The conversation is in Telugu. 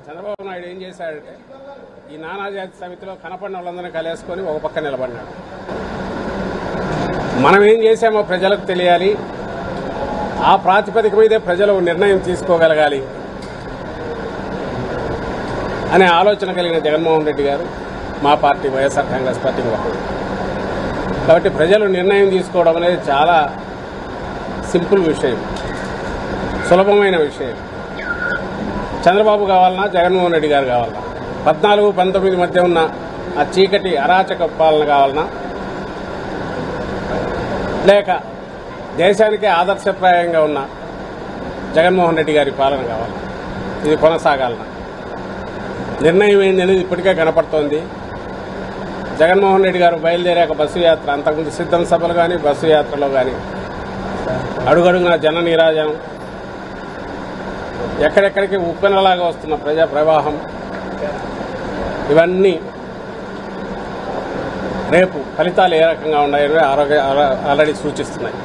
చంద్రబాబు నాయుడు ఏం చేశాడంటే ఈ నానాజాతి సమితిలో కనపడిన వాళ్ళందరినీ కలిసుకొని ఒక పక్క నిలబడినాడు. మనం ఏం చేశామో ప్రజలకు తెలియాలి, ఆ ప్రాతిపదిక మీదే ప్రజలు నిర్ణయం తీసుకోగలగాలి అనే ఆలోచన కలిగిన జగన్మోహన్ రెడ్డి గారు మా పార్టీ వైఎస్ఆర్ కాంగ్రెస్ పార్టీకి ఒకరు. కాబట్టి ప్రజలు నిర్ణయం తీసుకోవడం అనేది చాలా సింపుల్ విషయం, సులభమైన విషయం. చంద్రబాబు కావాలన్నా జగన్మోహన్ రెడ్డి గారు కావాలన్నా, 14-19 మధ్య ఉన్న ఆ చీకటి అరాచక పాలన కావాలన్నా, లేక దేశానికే ఆదర్శప్రాయంగా ఉన్న జగన్మోహన్ రెడ్డి గారి పాలన కావాలి, ఇది కొనసాగాలన్నా నిర్ణయం ఏంటనేది ఇప్పటికే కనపడుతోంది. జగన్మోహన్ రెడ్డి గారు బయలుదేరాక బస్సు యాత్ర, అంతకుముందు సిద్ధం సభలు కానీ బస్సు యాత్రలో కానీ అడుగడుగున జన నీరాజనం, ఎక్కడెక్కడికి ఉప్పెనలాగా వస్తున్న ప్రజా ప్రవాహం, ఇవన్నీ రేపు ఫలితాలు ఏ రకంగా ఉన్నాయని ఆల్రెడీ సూచిస్తున్నాయి.